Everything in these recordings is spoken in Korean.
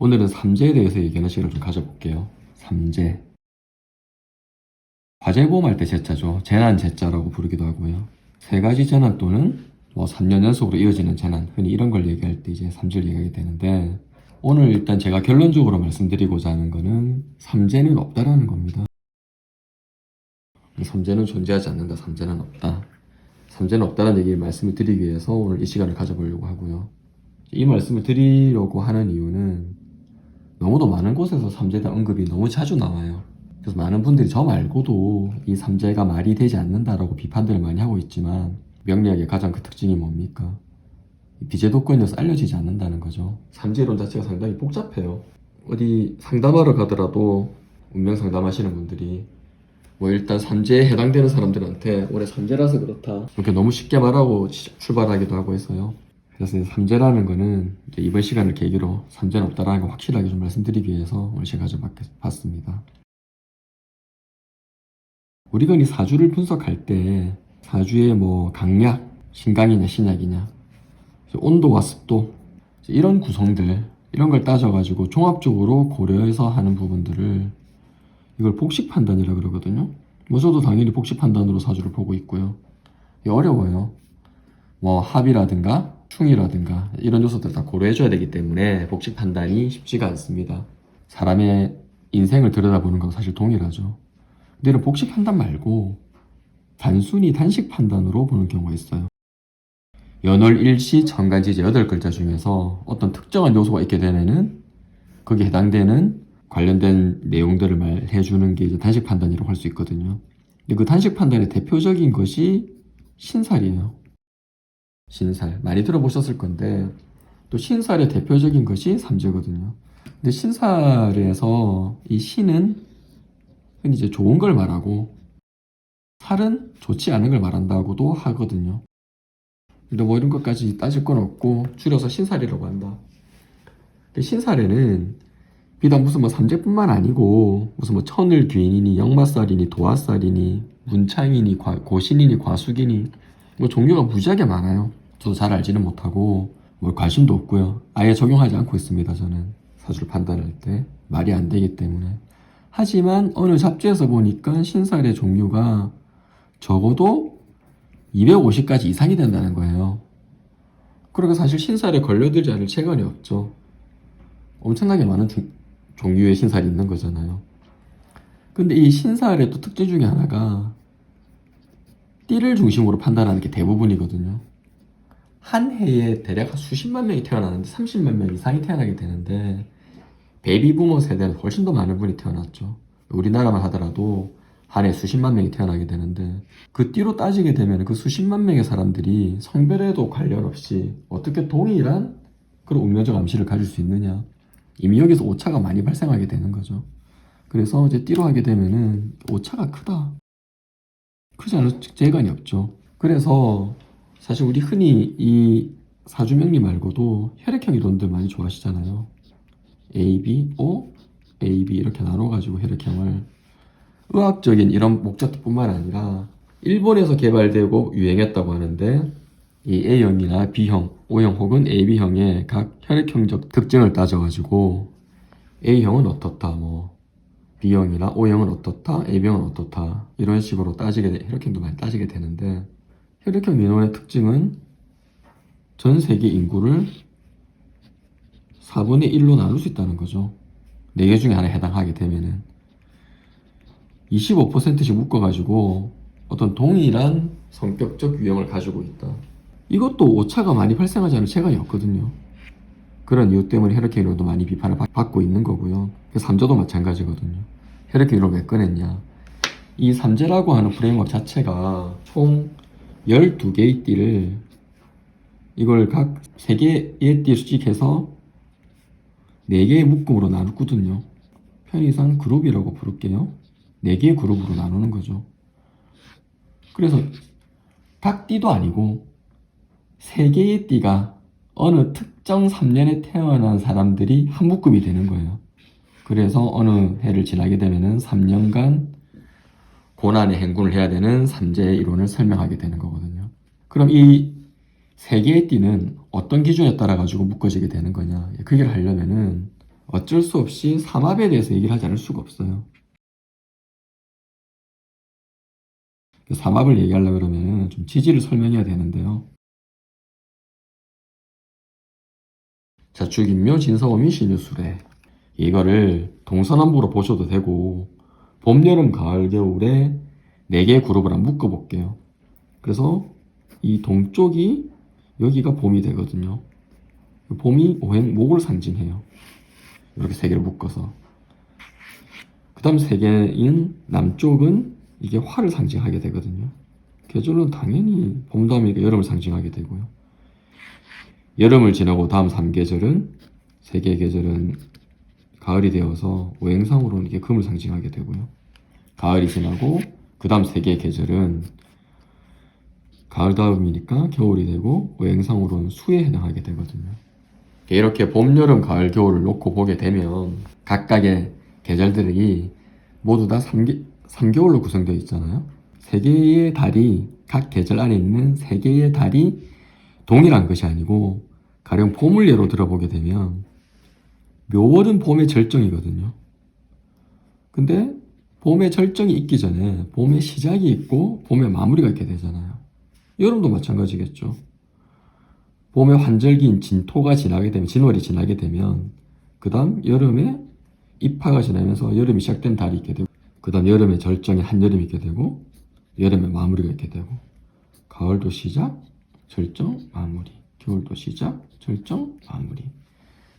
오늘은 삼재에 대해서 얘기하는 시간을 좀 가져볼게요. 삼재. 화재보험할 때 재자죠. 재난재자라고 부르기도 하고요. 세 가지 재난 또는 3년 연속으로 이어지는 재난, 흔히 이런 걸 얘기할 때 이제 삼재를 얘기하게 되는데, 오늘 일단 제가 결론적으로 말씀드리고자 하는 거는 삼재는 없다라는 겁니다. 삼재는 존재하지 않는다. 삼재는 없다. 삼재는 없다는 얘기를 말씀을 드리기 위해서 오늘 이 시간을 가져보려고 하고요. 이 말씀을 드리려고 하는 이유는 너무도 많은 곳에서 삼재에 대한 언급이 너무 자주 나와요. 그래서 많은 분들이 저 말고도 이 삼재가 말이 되지 않는다라고 비판들을 많이 하고 있지만, 명리학의 가장 그 특징이 뭡니까? 비제도권에서 알려지지 않는다는 거죠. 삼재론 자체가 상당히 복잡해요. 어디 상담하러 가더라도 운명 상담하시는 분들이 일단 삼재에 해당되는 사람들한테 올해 삼재라서 그렇다 이렇게 너무 쉽게 말하고 출발하기도 하고 해서요. 그래서 삼재라는 거는 이번 시간을 계기로 삼재는 없다라는 걸 확실하게 좀 말씀드리기 위해서 오늘 제가 가져봤습니다. 우리가 이 사주를 분석할 때 사주의 강약, 신강이냐 신약이냐, 온도와 습도, 이런 구성들, 이런 걸 따져가지고 종합적으로 고려해서 하는 부분들을 이걸 복식 판단이라 그러거든요. 저도 당연히 복식 판단으로 사주를 보고 있고요. 이게 어려워요. 합이라든가 충이라든가 이런 요소들 다 고려해줘야 되기 때문에 복식 판단이 쉽지가 않습니다. 사람의 인생을 들여다보는 건 사실 동일하죠. 근데 이런 복식 판단 말고 단순히 단식 판단으로 보는 경우가 있어요. 연월, 일시, 천간지제 8글자 중에서 어떤 특정한 요소가 있게 되면은 거기에 해당되는 관련된 내용들을 말해주는 게 이제 단식 판단이라고 할 수 있거든요. 근데 그 단식 판단의 대표적인 것이 신살이에요. 신살. 많이 들어보셨을 건데, 또 신살의 대표적인 것이 삼재거든요. 근데 신살에서 이 신은 흔히 이제 좋은 걸 말하고, 살은 좋지 않은 걸 말한다고도 하거든요. 근데 이런 것까지 따질 건 없고, 줄여서 신살이라고 한다. 근데 신살에는 비단 무슨 삼재뿐만 아니고 무슨 천을 귀인이니 역마살이니 도화살이니 문창이니 고신이니 과수기니 종류가 무지하게 많아요. 저도 잘 알지는 못하고 관심도 없고요. 아예 적용하지 않고 있습니다. 저는 사주를 판단할 때 말이 안 되기 때문에. 하지만 어느 잡지에서 보니까 신살의 종류가 적어도 250가지 이상이 된다는 거예요. 그러니까 사실 신살에 걸려들지 않을 체간이 없죠. 엄청나게 많은 종류의 신살이 있는 거잖아요. 근데 이 신살의 또 특징 중에 하나가 띠를 중심으로 판단하는 게 대부분이거든요. 한 해에 대략 수십만 명이 태어나는데 30만 명 이상이 태어나게 되는데, 베이비부머 세대는 훨씬 더 많은 분이 태어났죠. 우리나라만 하더라도 한 해 수십만 명이 태어나게 되는데, 그 띠로 따지게 되면 그 수십만 명의 사람들이 성별에도 관련 없이 어떻게 동일한 그런 운명적 암시를 가질 수 있느냐. 이미 여기서 오차가 많이 발생하게 되는 거죠. 그래서 이제 띠로 하게 되면은 오차가 크다. 크지 않을 재간이 없죠. 그래서 사실 우리 흔히 이 사주명리 말고도 혈액형 이론들 많이 좋아하시잖아요. A, B, O, A, B 이렇게 나눠가지고 혈액형을 의학적인 이런 목적뿐만 아니라 일본에서 개발되고 유행했다고 하는데, 이 A형이나 B형, O형 혹은 AB형의 각 혈액형적 특징을 따져가지고 A형은 어떻다, B형이나 O형은 어떻다, AB형은 어떻다, 이런 식으로 혈액형도 많이 따지게 되는데, 혈액형 민원의 특징은 전 세계 인구를 4분의 1로 나눌 수 있다는 거죠. 4개 중에 하나에 해당하게 되면은 25%씩 묶어가지고 어떤 동일한 성격적 유형을 가지고 있다. 이것도 오차가 많이 발생하지 않을 체간이 없거든요. 그런 이유 때문에 혈액형 이론도 많이 비판을 받고 있는 거고요. 삼재도 마찬가지거든요. 혈액형 이론을 왜 꺼냈냐. 이 삼재라고 하는 프레임워크 자체가 총 12개의 띠를, 이걸 각 3개의 띠 수직해서 4개의 묶음으로 나누거든요. 편의상 그룹이라고 부를게요. 4개의 그룹으로 나누는 거죠. 그래서 각 띠도 아니고 3개의 띠가 어느 특정 3년에 태어난 사람들이 한 묶음이 되는 거예요. 그래서 어느 해를 지나게 되면은 3년간 고난의 행군을 해야 되는 삼재의 이론을 설명하게 되는 거거든요. 그럼 이 3개의 띠는 어떤 기준에 따라 가지고 묶어지게 되는 거냐. 그 얘기를 하려면은 어쩔 수 없이 삼합에 대해서 얘기를 하지 않을 수가 없어요. 삼합을 얘기하려고 그러면 좀 지지를 설명해야 되는데요. 자축인묘 진서오미 신유술에 이거를 동서남북으로 보셔도 되고 봄, 여름, 가을, 겨울에 4개의 그룹을 한번 묶어볼게요. 그래서 이 동쪽이 여기가 봄이 되거든요. 봄이 오행 목을 상징해요. 이렇게 3개를 묶어서. 그 다음 3개인 남쪽은 이게 화를 상징하게 되거든요. 계절은 당연히 봄 다음이니까 여름을 상징하게 되고요. 여름을 지나고 다음 3계절은 3개의 계절은 가을이 되어서 오행상으로는 이게 금을 상징하게 되고요. 가을이 지나고 그 다음 3개의 계절은 가을 다음이니까 겨울이 되고 오행상으로는 수에 해당하게 되거든요. 이렇게 봄, 여름, 가을, 겨울을 놓고 보게 되면 각각의 계절들이 모두 다 3개월로 구성되어 있잖아요. 3개의 달이 각 계절 안에 있는 3개의 달이 동일한 것이 아니고 가령 봄을 예로 들어보게 되면 묘월은 봄의 절정이거든요. 근데 봄의 절정이 있기 전에 봄의 시작이 있고 봄의 마무리가 있게 되잖아요. 여름도 마찬가지겠죠. 봄의 환절기인 진토가 지나게 되면, 진월이 지나게 되면 그 다음 여름에 입하가 지나면서 여름이 시작된 달이 있게 되고 그 다음 여름의 절정에 한여름이 있게 되고 여름의 마무리가 있게 되고 가을도 시작, 절정, 마무리, 겨울도 시작, 절정, 마무리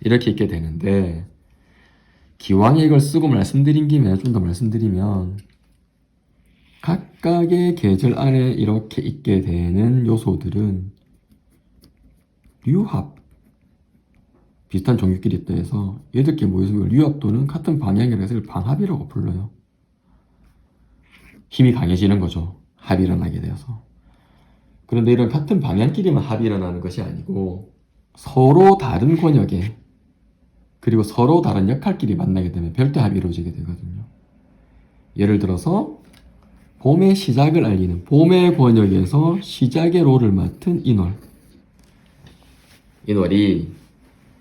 이렇게 있게 되는데 기왕에 이걸 쓰고 말씀드린 김에 좀 더 말씀드리면 각각의 계절 안에 이렇게 있게 되는 요소들은 류합 비슷한 종류끼리 있다 해서 8개 모여서 류합 또는 같은 방향이라 해서 방합이라고 불러요. 힘이 강해지는 거죠. 합이 일어나게 되어서. 그런데 이런 같은 방향끼리만 합이 일어나는 것이 아니고 서로 다른 권역에 그리고 서로 다른 역할끼리 만나게 되면 별도 합이 이루어지게 되거든요. 예를 들어서 봄의 시작을 알리는 봄의 권역에서 시작의 롤을 맡은 인월. 인월이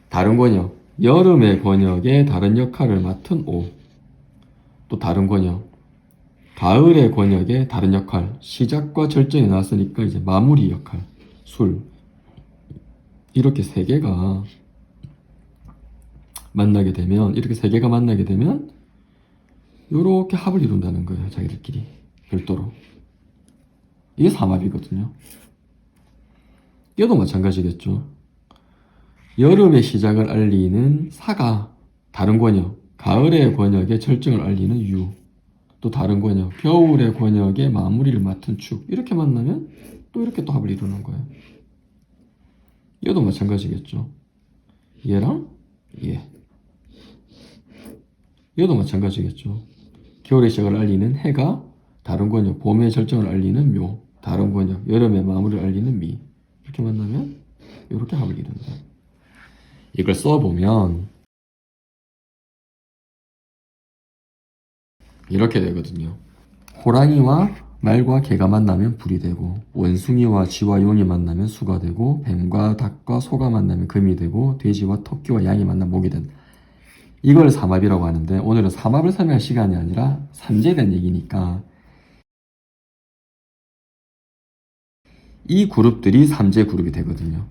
다른 권역, 여름의 권역에 다른 역할을 맡은 오. 또 다른 권역, 가을의 권역에 다른 역할, 시작과 절정이 나왔으니까 이제 마무리 역할, 술. 이렇게 3개가 만나게 되면, 이렇게 3개가 만나게 되면, 요렇게 합을 이룬다는 거예요, 자기들끼리. 별도로. 이게 삼합이거든요. 얘도 마찬가지겠죠. 여름의 시작을 알리는 사가, 다른 권역, 가을의 권역의 절정을 알리는 유, 또 다른 권역, 겨울의 권역의 마무리를 맡은 축, 이렇게 만나면 또 이렇게 또 합을 이루는 거예요. 얘도 마찬가지겠죠. 얘랑 얘. 얘도 마찬가지겠죠. 겨울의 시작을 알리는 해가 다른 권역, 봄의 절정을 알리는 묘, 다른 권역, 여름의 마무리를 알리는 미. 이렇게 만나면 이렇게 합을 이룬다. 이걸 써보면 이렇게 되거든요. 호랑이와 말과 개가 만나면 불이 되고 원숭이와 쥐와 용이 만나면 수가 되고 뱀과 닭과 소가 만나면 금이 되고 돼지와 토끼와 양이 만나면 목이 된다. 이걸 삼합이라고 하는데 오늘은 삼합을 설명할 시간이 아니라 삼재에 대한 얘기니까 이 그룹들이 삼재 그룹이 되거든요.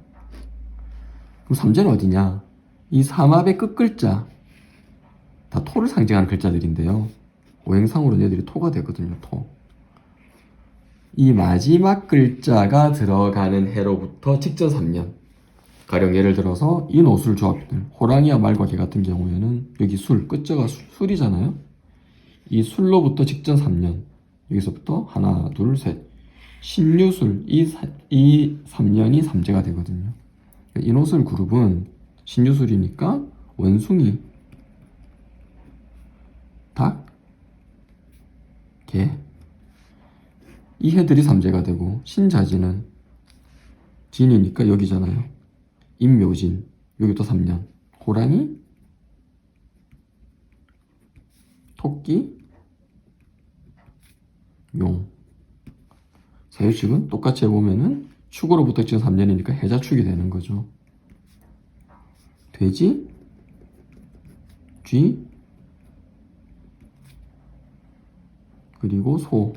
그럼 삼재는 어디냐? 이 삼합의 끝글자 다 토를 상징하는 글자들인데요. 오행상으로 얘들이 토가 되거든요. 토. 이 마지막 글자가 들어가는 해로부터 직전 3년. 가령 예를 들어서 인오술 조합들, 호랑이와 말과 개 같은 경우에는 여기 술, 끝자가 술이잖아요. 이 술로부터 직전 3년. 여기서부터 하나, 둘, 셋. 신유술, 이 3년이 삼재가 되거든요. 인오술 그룹은 신유술이니까 원숭이, 닭, 개. 이 해들이 삼재가 되고 신자진은 진이니까 여기잖아요. 임묘진 여기 또 3년. 호랑이, 토끼, 용. 사유축은 똑같이 해보면은 축으로부터 지금 3년이니까 해자축이 되는 거죠. 돼지, 쥐, 그리고 소.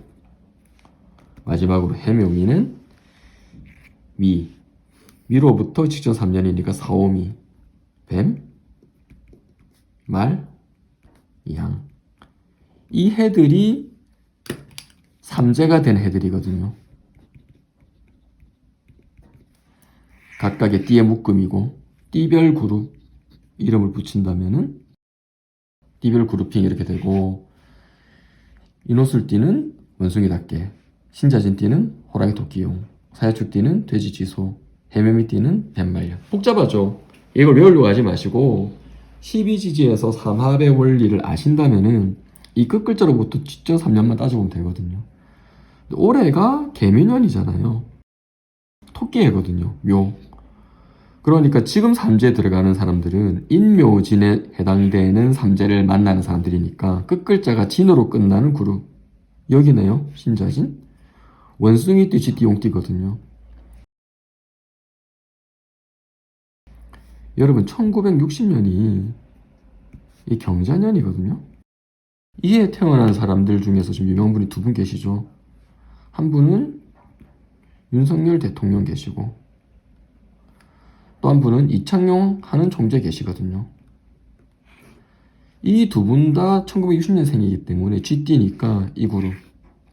마지막으로 해묘미는 미. 미로부터 직전 3년이니까 사오미. 뱀, 말, 양. 이 해들이 삼재가 된 해들이거든요. 각각의 띠의 묶음이고 띠별 그룹 이름을 붙인다면은 띠별 그룹핑 이렇게 되고, 인호술띠는 원숭이답게, 신자진띠는 호랑이 토끼용, 사야축띠는 돼지지소, 해묘미띠는 뱀말년. 복잡하죠? 이걸 외우려고 하지 마시고 12지지에서 삼합의 원리를 아신다면은 이 끝글자로부터 직접 3년만 따져보면 되거든요. 올해가 개묘년이잖아요. 토끼해거든요. 묘. 그러니까 지금 삼재에 들어가는 사람들은 인묘진에 해당되는 삼재를 만나는 사람들이니까 끝글자가 진으로 끝나는 그룹. 여기네요. 신자진. 원숭이띠, 쥐띠, 용띠거든요. 여러분 1960년이 이 경자년이거든요. 이해 태어난 사람들 중에서 지금 유명분이 두 분 계시죠. 한 분은 윤석열 대통령 계시고 또 한 분은 이창용 하는 총재 계시거든요. 이 두 분 다 1960년생이기 때문에 쥐띠니까 이 그룹.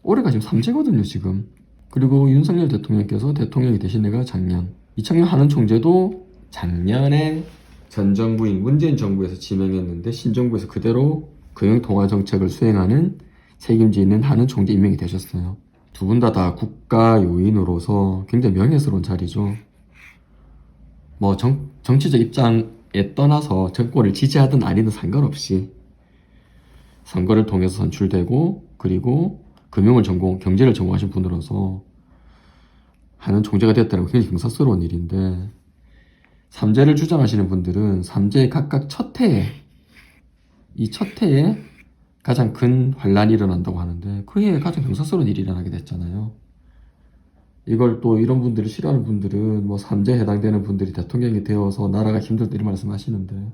올해가 지금 3재거든요 지금. 그리고 윤석열 대통령께서 대통령이 되신 해가 작년. 이창용 하는 총재도 작년에 전 정부인 문재인 정부에서 지명했는데 신정부에서 그대로 금융통화정책을 수행하는 책임지 있는 하는 총재 임명이 되셨어요. 두 분 다 국가 요인으로서 굉장히 명예스러운 자리죠. 뭐 정치적 입장에 떠나서 정권을 지지하든 아니든 상관없이 선거를 통해서 선출되고 그리고 경제를 전공하신 분으로서 하는 총재가 되었다는 건 굉장히 경사스러운 일인데, 삼재를 주장하시는 분들은 삼재의 각각 첫 해에, 이 첫 해에 가장 큰 환란이 일어난다고 하는데 그 해에 가장 경사스러운 일이 일어나게 됐잖아요. 이걸 또 이런 분들을 싫어하는 분들은 뭐 삼재에 해당되는 분들이 대통령이 되어서 나라가 힘들다 이런 말씀 하시는데,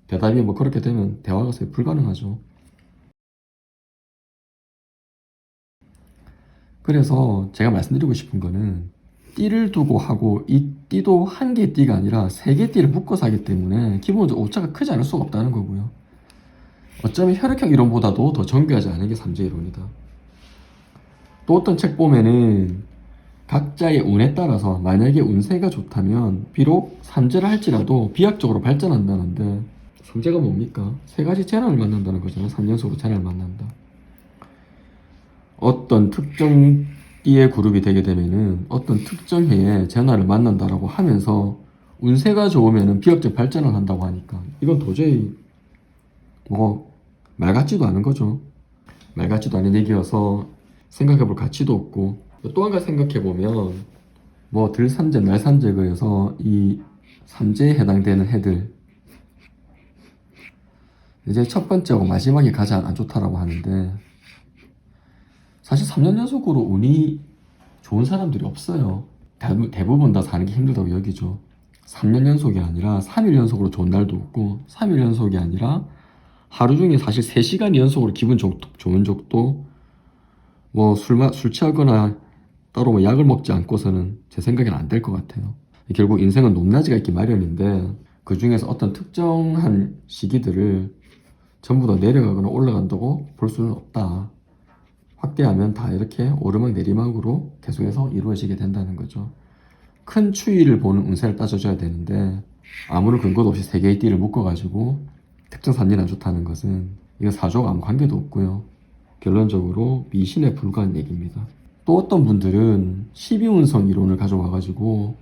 대답이 뭐 그렇게 되면 대화가 불가능하죠. 그래서 제가 말씀드리고 싶은 거는 띠를 두고 하고 이 띠도 한 개의 띠가 아니라 세 개의 띠를 묶어서 하기 때문에 기본적으로 오차가 크지 않을 수가 없다는 거고요. 어쩌면 혈액형 이론보다도 더 정교하지 않은 게 삼재 이론이다. 또 어떤 책 보면은 각자의 운에 따라서 만약에 운세가 좋다면 비록 삼재를 할지라도 비약적으로 발전한다는데, 삼재가 뭡니까? 세 가지 재난을 만난다는 거잖아요. 3연속으로 재난을 만난다. 어떤 특정 띠의 그룹이 되게 되면은 어떤 특정 해에 재난을 만난다라고 하면서 운세가 좋으면은 비약적 발전을 한다고 하니까 이건 도저히 뭐 말 같지도 않은 거죠. 말 같지도 않은 얘기여서 생각해 볼 가치도 없고, 또 한 가지 생각해 보면 뭐 들삼재, 날삼재 그래서 이 삼재에 해당되는 해들, 이제 첫 번째하고 마지막이 가장 안 좋다라고 하는데, 사실 3년 연속으로 운이 좋은 사람들이 없어요. 대부분 다 사는 게 힘들다고 여기죠. 3년 연속이 아니라 3일 연속으로 좋은 날도 없고, 3일 연속이 아니라 하루 중에 사실 3시간 연속으로 기분 좋은 적도 뭐 술 취하거나 따로 뭐 약을 먹지 않고서는 제 생각에는 안 될 것 같아요. 결국 인생은 높낮이가 있기 마련인데 그 중에서 어떤 특정한 시기들을 전부 다 내려가거나 올라간다고 볼 수는 없다. 확대하면 다 이렇게 오르막 내리막으로 계속해서 이루어지게 된다는 거죠. 큰 추이를 보는 운세를 따져줘야 되는데 아무런 근거도 없이 세 개의 띠를 묶어가지고 특정 산일이 안 좋다는 것은 이거 사주와 아무 관계도 없고요. 결론적으로 미신에 불과한 얘기입니다. 또 어떤 분들은 12운성 이론을 가져와가지고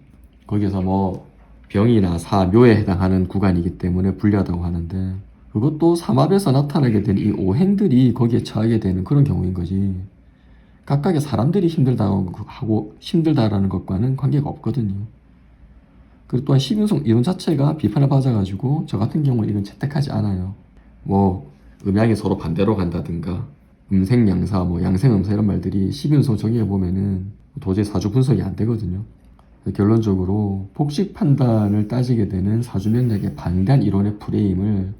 거기에서 뭐 병이나 사, 묘에 해당하는 구간이기 때문에 불리하다고 하는데, 그것도 삼합에서 나타나게 된 이 오행들이 거기에 처하게 되는 그런 경우인 거지, 각각의 사람들이 힘들다라는 것과는 관계가 없거든요. 그리고 또한 12운성 이론 자체가 비판을 받아가지고 저 같은 경우는 이건 채택하지 않아요. 뭐 음양이 서로 반대로 간다든가 음생양사, 뭐 양생음사 이런 말들이 12운성 정의해 보면은 도저히 사주 분석이 안 되거든요. 결론적으로 복식 판단을 따지게 되는 사주명략의 방대한 이론의 프레임을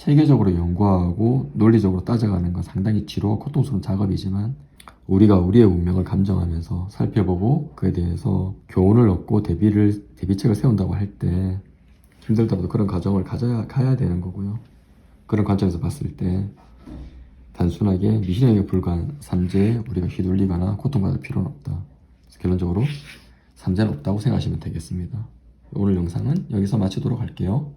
체계적으로 연구하고 논리적으로 따져가는 건 상당히 지루하고 고통스러운 작업이지만 우리가 우리의 운명을 감정하면서 살펴보고 그에 대해서 교훈을 얻고 대비책을 세운다고 할 때 힘들더라도 그런 과정을 가야 되는 거고요. 그런 관점에서 봤을 때 단순하게 미신에게 불과한 삼재에 우리가 휘둘리거나 고통받을 필요는 없다. 그래서 결론적으로 삼재는 없다고 생각하시면 되겠습니다. 오늘 영상은 여기서 마치도록 할게요.